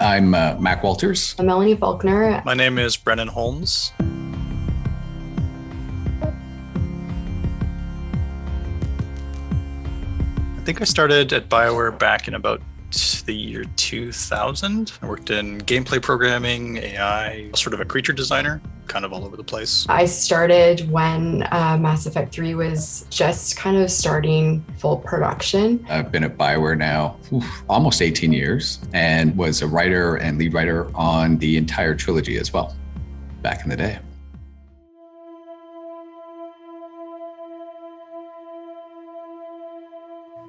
I'm Mac Walters. I'm Melanie Faulknor. My name is Brenon Holmes. I think I started at BioWare back in about the year 2000. I worked in gameplay programming, AI, sort of a creature designer, kind of all over the place. I started when Mass Effect 3 was just kind of starting full production. I've been at BioWare now almost 18 years and was a writer and lead writer on the entire trilogy as well, back in the day.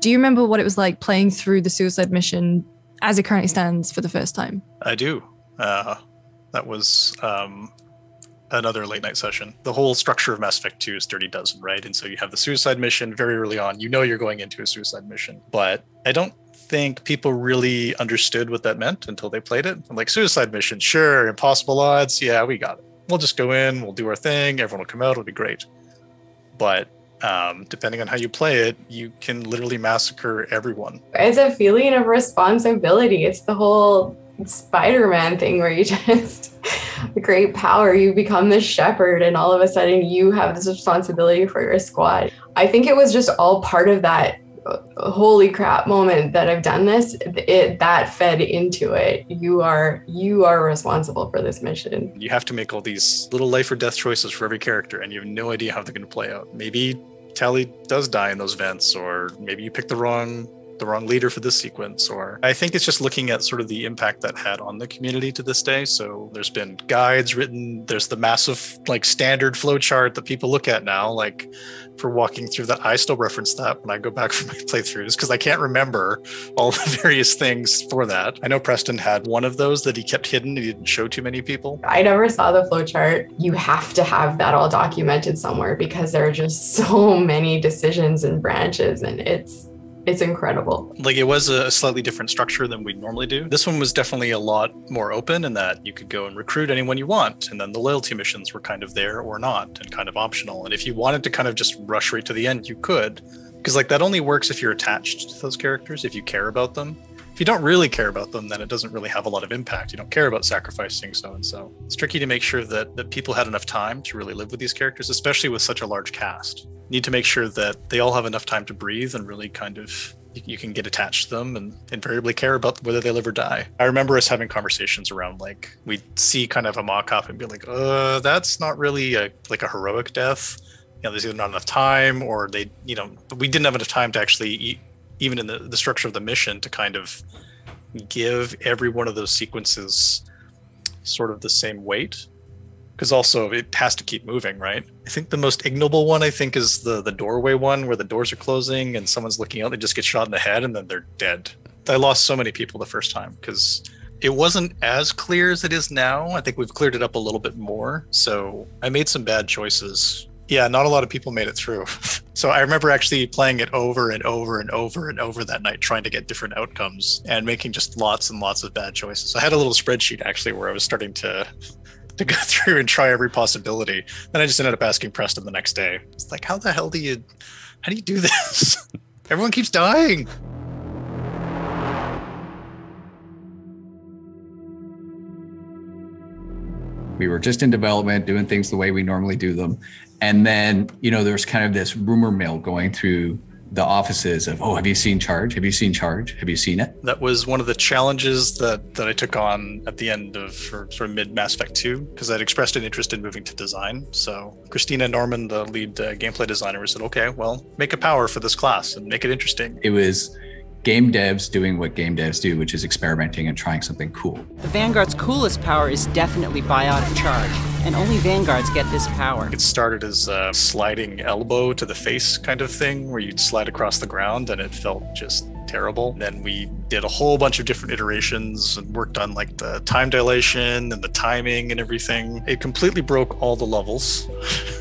Do you remember what it was like playing through the suicide mission as it currently stands for the first time? I do. That was another late night session. The whole structure of Mass Effect 2 is Dirty Dozen, right? And so you have the suicide mission very early on. You know you're going into a suicide mission. But I don't think people really understood what that meant until they played it. I'm like, suicide mission, sure, impossible odds. Yeah, we got it. We'll just go in, we'll do our thing, everyone will come out, it'll be great. But depending on how you play it, you can literally massacre everyone. It's a feeling of responsibility. It's the whole Spider-Man thing where you just, great power, you become the Shepard and all of a sudden you have this responsibility for your squad. I think it was just all part of that holy crap moment that I've done this, that fed into it. You are responsible for this mission. You have to make all these little life or death choices for every character and you have no idea how they're going to play out. Maybe Tally does die in those vents, or maybe you pick the wrong leader for this sequence. Or I think it's just looking at sort of the impact that had on the community to this day. So there's been guides written, there's the massive standard flow chart that people look at now, for walking through that. I still reference that when I go back for my playthroughs because I can't remember all the various things for that. I know Preston had one of those that he kept hidden. He didn't show too many people. I never saw the flowchart. You have to have that all documented somewhere because there are just so many decisions and branches, and it's incredible. It was a slightly different structure than we normally do. This one was definitely a lot more open in that you could go and recruit anyone you want. And then the loyalty missions were kind of there or not and kind of optional. And if you wanted to kind of just rush right to the end, you could. Because that only works if you're attached to those characters, if you care about them. If you don't really care about them, then it doesn't really have a lot of impact. You don't care about sacrificing so-and-so. It's tricky to make sure that people had enough time to really live with these characters, especially with such a large cast. You need to make sure that they all have enough time to breathe and really kind of, you can get attached to them and invariably care about whether they live or die. I remember us having conversations around, we'd see kind of a mock-up and be like, that's not really a heroic death. There's either not enough time or but we didn't have enough time to actually even in the structure of the mission to kind of give every one of those sequences sort of the same weight. Because also it has to keep moving, right? I think the most ignoble one, is the doorway one where the doors are closing and someone's looking out, they just get shot in the head and then they're dead. I lost so many people the first time because it wasn't as clear as it is now. I think we've cleared it up a little bit more. So I made some bad choices. Yeah, not a lot of people made it through. So I remember actually playing it over and over and over and over that night, trying to get different outcomes and making just lots and lots of bad choices. I had a little spreadsheet actually where I was starting to go through and try every possibility. Then I just ended up asking Preston the next day. It's like, how the hell do you do this? Everyone keeps dying. We were just in development, doing things the way we normally do them. And then, there's kind of this rumor mill going through the offices of, have you seen Charge? Have you seen Charge? Have you seen it? That was one of the challenges that I took on at the end of sort of mid Mass Effect 2, because I'd expressed an interest in moving to design. So Christina Norman, the lead gameplay designer, said, okay, well, make a power for this class and make it interesting. It was game devs doing what game devs do, which is experimenting and trying something cool. The Vanguard's coolest power is definitely Biotic Charge, and only Vanguards get this power. It started as a sliding elbow to the face kind of thing, where you'd slide across the ground and it felt just terrible. Then we did a whole bunch of different iterations and worked on the time dilation and the timing and everything. It completely broke all the levels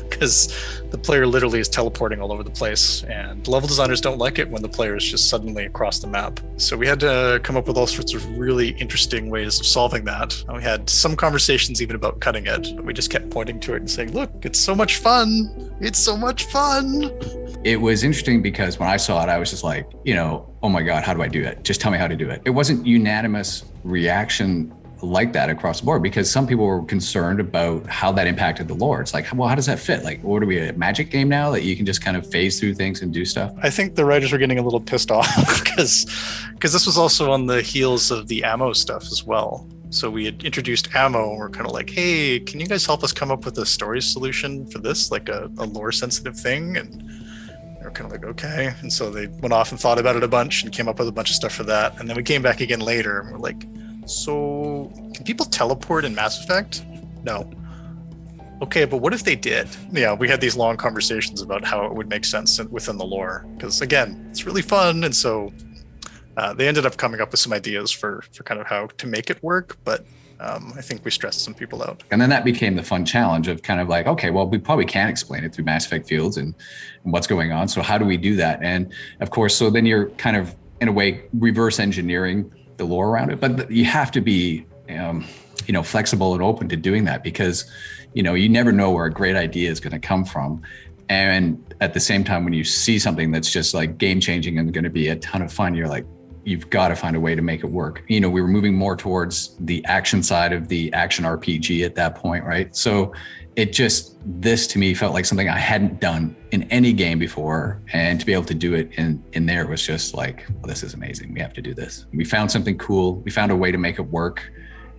because the player literally is teleporting all over the place, and level designers don't like it when the player is just suddenly across the map. So we had to come up with all sorts of really interesting ways of solving that. And we had some conversations even about cutting it, but we just kept pointing to it and saying, look, it's so much fun. It's so much fun. It was interesting because when I saw it, I was just like, oh my God, how do I do it? Just tell me how to do it. It wasn't unanimous reaction like that across the board, because some people were concerned about how that impacted the lore. It's like, well, how does that fit? Like, what are we, a magic game now that you can just kind of phase through things and do stuff? I think the writers were getting a little pissed off because this was also on the heels of the ammo stuff as well. So we had introduced ammo and we're kind of like, hey, can you guys help us come up with a story solution for this, like a lore sensitive thing? And they were kind of like, okay. And so they went off and thought about it a bunch and came up with a bunch of stuff for that. And then we came back again later and we're like, so can people teleport in Mass Effect? No. Okay, but what if they did? Yeah, we had these long conversations about how it would make sense within the lore. Because again, it's really fun. And so they ended up coming up with some ideas for kind of how to make it work. But I think we stressed some people out. And then that became the fun challenge of kind of like, okay, well, we probably can't explain it through Mass Effect fields and what's going on. So how do we do that? And of course, so then you're kind of, in a way, reverse engineering the lore around it. But you have to be, flexible and open to doing that, because, you never know where a great idea is going to come from. And at the same time, when you see something that's just like game changing and going to be a ton of fun, you're like, you've got to find a way to make it work. We were moving more towards the action side of the action RPG at that point, right? So this to me felt like something I hadn't done in any game before. And to be able to do it in there was just like, well, this is amazing. We have to do this. We found something cool. We found a way to make it work.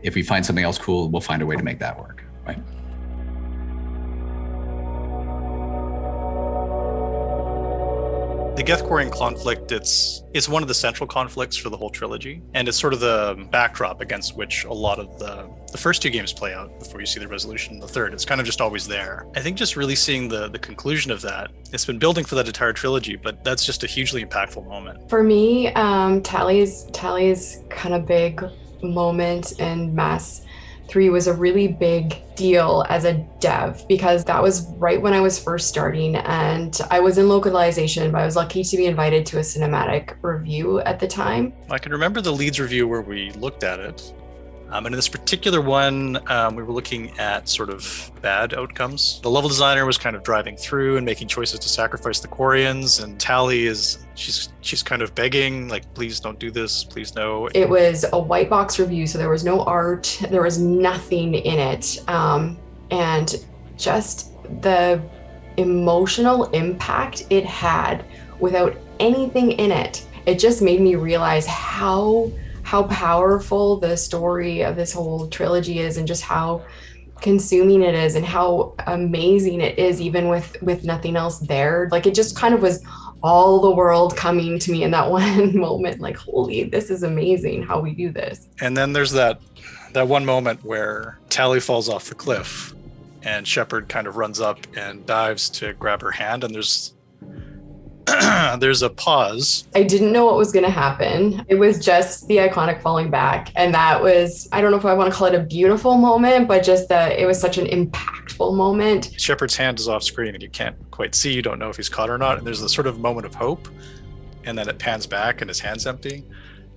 If we find something else cool, we'll find a way to make that work, right? The Geth Quarian conflict, it's one of the central conflicts for the whole trilogy, and it's sort of the backdrop against which a lot of the first two games play out before you see the resolution in the third. It's kind of just always there. I think just really seeing the conclusion of that, it's been building for that entire trilogy, but that's just a hugely impactful moment. For me, Tally's kind of big moment in Mass 3 was a really big deal as a dev, because that was right when I was first starting and I was in localization, but I was lucky to be invited to a cinematic review at the time. I can remember the Leeds review where we looked at it. And in this particular one, we were looking at sort of bad outcomes. The level designer was kind of driving through and making choices to sacrifice the Quarians, and Tally she's kind of begging, like, please don't do this, please no. It was a white box review, so there was no art, there was nothing in it. And just the emotional impact it had without anything in it, it just made me realize how powerful the story of this whole trilogy is, and just how consuming it is, and how amazing it is, even with nothing else there. Like, it just kind of was all the world coming to me in that one moment, like, holy, this is amazing how we do this. And then there's that one moment where Tally falls off the cliff and Shepard kind of runs up and dives to grab her hand, and there's a pause. I didn't know what was going to happen. It was just the iconic falling back. And that was, I don't know if I want to call it a beautiful moment, but just that it was such an impactful moment. Shepard's hand is off screen and you can't quite see, you don't know if he's caught or not. And there's a sort of moment of hope. And then it pans back and his hand's empty.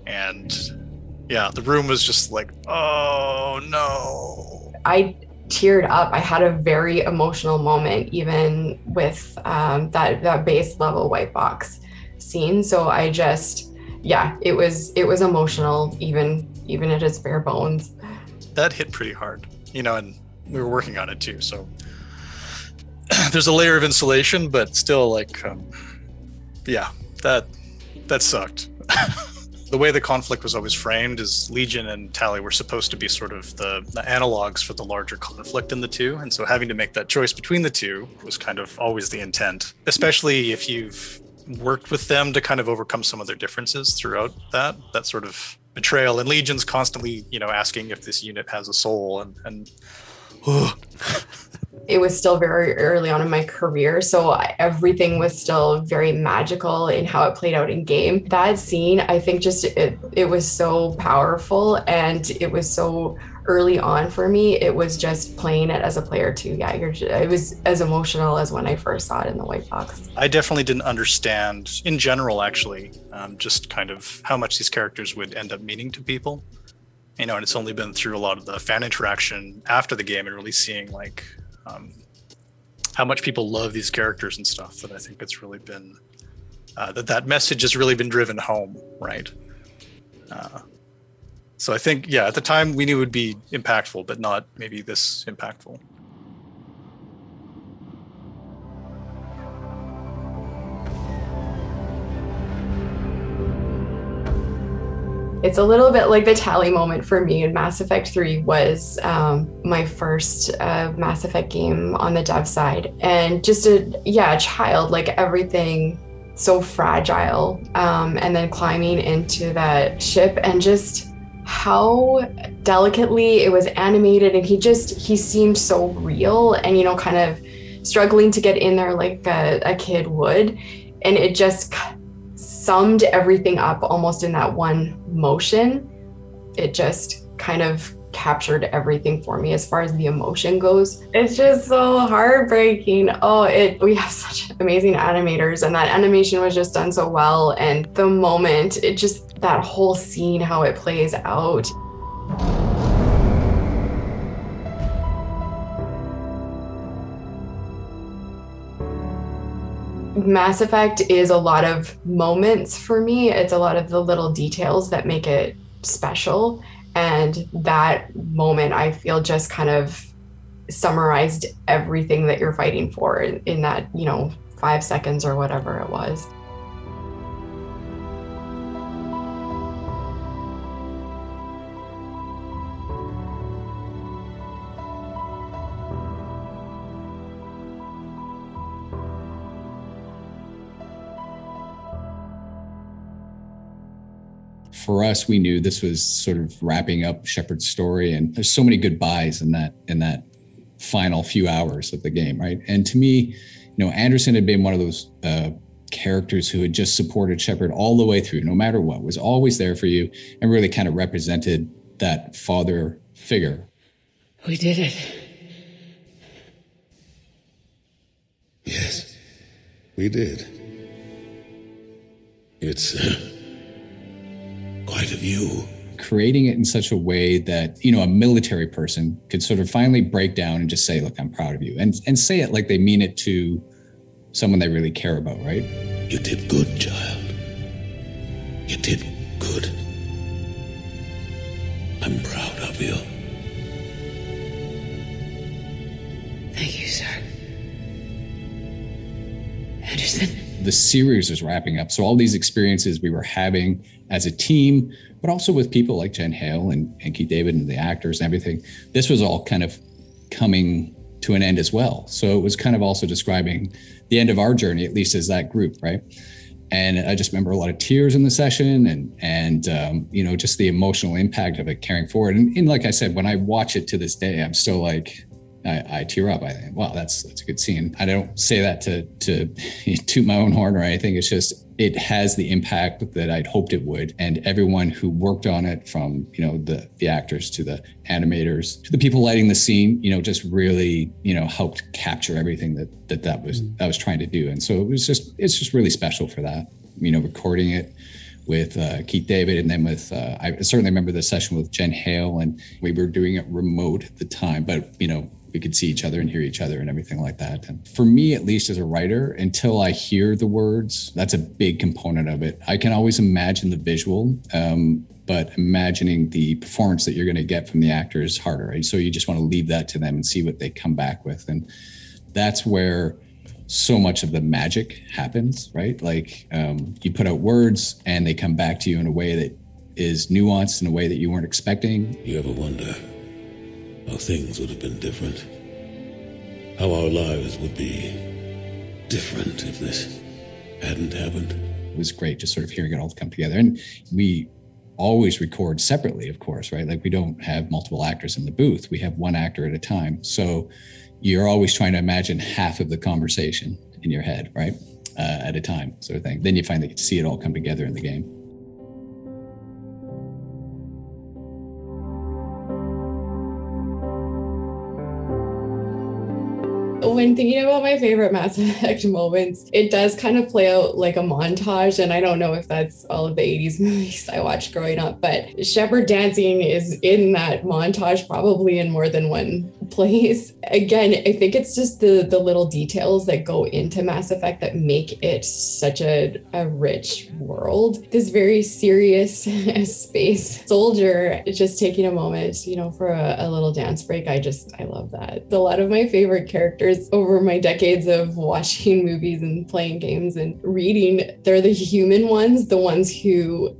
And yeah, the room was just like, oh no. I teared up. I had a very emotional moment, even with that base level white box scene. So I just, yeah, it was emotional, even at its bare bones. That hit pretty hard, and we were working on it too. So there's a layer of insulation, but still, like, yeah, that sucked. The way the conflict was always framed is Legion and Tally were supposed to be sort of the analogs for the larger conflict in the two. And so having to make that choice between the two was kind of always the intent, especially if you've worked with them to kind of overcome some of their differences throughout that sort of betrayal. And Legion's constantly, asking if this unit has a soul and It was still very early on in my career, so everything was still very magical in how it played out in game. That scene, I think, just it was so powerful, and it was so early on for me. It was just playing it as a player too. Yeah, it was as emotional as when I first saw it in the white box. I definitely didn't understand, in general, actually, just kind of how much these characters would end up meaning to people. And it's only been through a lot of the fan interaction after the game and really seeing, like, how much people love these characters and stuff, that I think it's really been that message has really been driven home, right? So I think, yeah, at the time we knew it would be impactful, but not maybe this impactful. It's a little bit like the tally moment for me in Mass Effect 3 was my first Mass Effect game on the dev side. And just a child, like everything so fragile. And then climbing into that ship and just how delicately it was animated. And he seemed so real and, you know, kind of struggling to get in there like a kid would. And it just summed everything up almost in that one motion. It just kind of captured everything for me as far as the emotion goes. It's just so heartbreaking. We have such amazing animators, and that animation was just done so well. And the moment, that whole scene, how it plays out. Mass Effect is a lot of moments for me. It's a lot of the little details that make it special. And that moment, I feel, just kind of summarized everything that you're fighting for in that, 5 seconds or whatever it was. For us, we knew this was sort of wrapping up Shepard's story, and there's so many goodbyes in that final few hours of the game, right? And to me, Anderson had been one of those characters who had just supported Shepard all the way through, no matter what, was always there for you, and really kind of represented that father figure. We did it. Yes, we did. It's quite a view. Creating it in such a way that, a military person could sort of finally break down and just say, look, I'm proud of you. And say it like they mean it to someone they really care about, right? You did good, child. You did good. I'm proud of you. Thank you, sir. Anderson. The series is wrapping up. So all these experiences we were having as a team, but also with people like Jen Hale and Keith David and the actors and everything, this was all kind of coming to an end as well. So it was kind of also describing the end of our journey, at least as that group, right? And I just remember a lot of tears in the session and just the emotional impact of it carrying forward. And like I said, when I watch it to this day, I'm still like, I tear up. I think, wow, that's a good scene. I don't say that to toot my own horn or anything. It's just, it has the impact that I'd hoped it would. And everyone who worked on it, from, the actors to the animators to the people lighting the scene, just really, helped capture everything that was trying to do. And so it's just really special for that, recording it with Keith David, and then with, I certainly remember the session with Jen Hale, and we were doing it remote at the time, but, we could see each other and hear each other and everything like that. And for me, at least as a writer, until I hear the words, that's a big component of it. I can always imagine the visual, but imagining the performance that you're going to get from the actor is harder, right? So you just want to leave that to them and see what they come back with. And that's where so much of the magic happens, right? Like you put out words and they come back to you in a way that is nuanced, in a way that you weren't expecting. You ever wonder how things would have been different? How our lives would be different if this hadn't happened? It was great just sort of hearing it all come together. And we always record separately, of course, right? Like we don't have multiple actors in the booth. We have one actor at a time. So you're always trying to imagine half of the conversation in your head, right? At a time, sort of thing. Then you finally get to see it all come together in the game. When thinking about my favorite Mass Effect moments, it does kind of play out like a montage, and I don't know if that's all of the 80s movies I watched growing up, but Shepard dancing is in that montage probably in more than one place. Again, I think it's just the little details that go into Mass Effect that make it such a rich world. This very serious space soldier just taking a moment, you know, for a little dance break. I love that. A lot of my favorite characters over my decades of watching movies and playing games and reading, they're the human ones, the ones who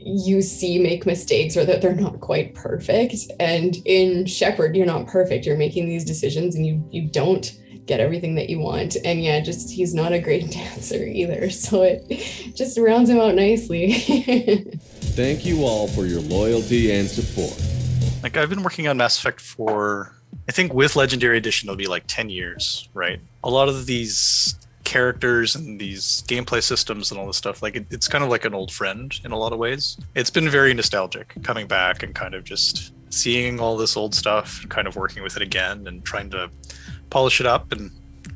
you see make mistakes or that they're not quite perfect. And in Shepard, you're not perfect. You're making these decisions and you don't get everything that you want. And yeah, just he's not a great dancer either. So it just rounds him out nicely. Thank you all for your loyalty and support. Like, I've been working on Mass Effect for, I think with Legendary Edition, it'll be like 10 years, right? A lot of these characters and these gameplay systems and all this stuff, like it's kind of like an old friend in a lot of ways. It's been very nostalgic coming back and kind of just seeing all this old stuff, kind of working with it again and trying to polish it up and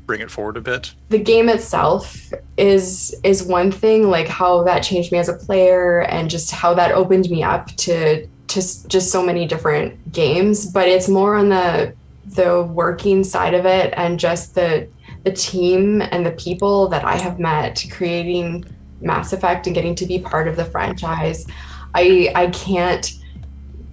bring it forward a bit. The game itself is one thing, like how that changed me as a player and just how that opened me up to just so many different games. But it's more on the working side of it and just the team and the people that I have met creating Mass Effect and getting to be part of the franchise. I can't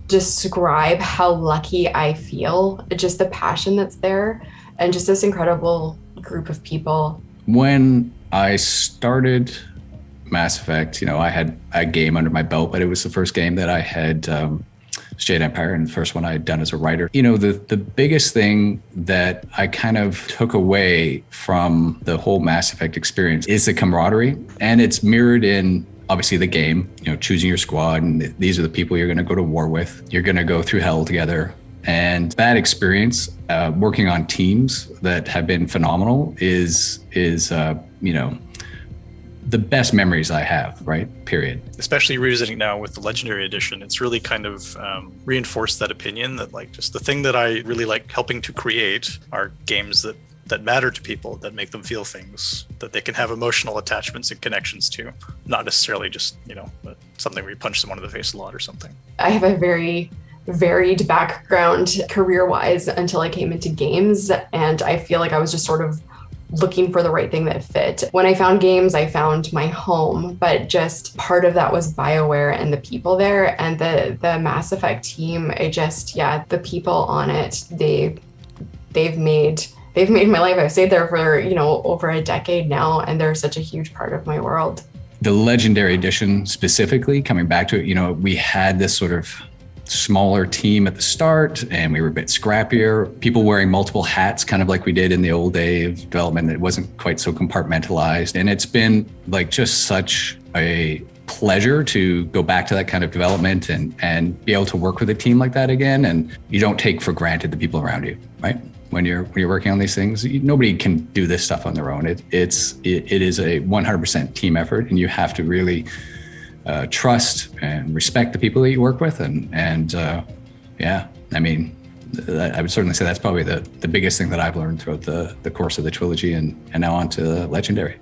describe how lucky I feel, just the passion that's there and just this incredible group of people. When I started Mass Effect, you know, I had a game under my belt, but it was the first game that I had Jade Empire, and the first one I had done as a writer. You know, the biggest thing that I kind of took away from the whole Mass Effect experience is the camaraderie. And it's mirrored in, obviously, the game, you know, choosing your squad, and these are the people you're going to go to war with. You're going to go through hell together. And that experience, working on teams that have been phenomenal is you know, the best memories I have, right? Period. Especially revisiting now with the Legendary Edition, it's really kind of reinforced that opinion that, like, just the thing that I really like helping to create are games that matter to people, that make them feel things, that they can have emotional attachments and connections to, not necessarily just, you know, something where you punch someone in the face a lot or something. I have a very varied background career-wise until I came into games, and I feel like I was just sort of looking for the right thing that fit. When I found games, I found my home, but just part of that was BioWare and the people there and the Mass Effect team. The people on it, they've made my life. I've stayed there for, you know, over a decade now, and they're such a huge part of my world. The Legendary Edition specifically, coming back to it, you know, we had this sort of smaller team at the start and we were a bit scrappier, people wearing multiple hats, kind of like we did in the old day of development. It wasn't quite so compartmentalized, and it's been like just such a pleasure to go back to that kind of development and be able to work with a team like that again. And you don't take for granted the people around you, right? When you're working on these things, nobody can do this stuff on their own. It is a 100% team effort, and you have to really trust and respect the people that you work with. And yeah, I mean, I would certainly say that's probably the biggest thing that I've learned throughout the course of the trilogy and now on to Legendary.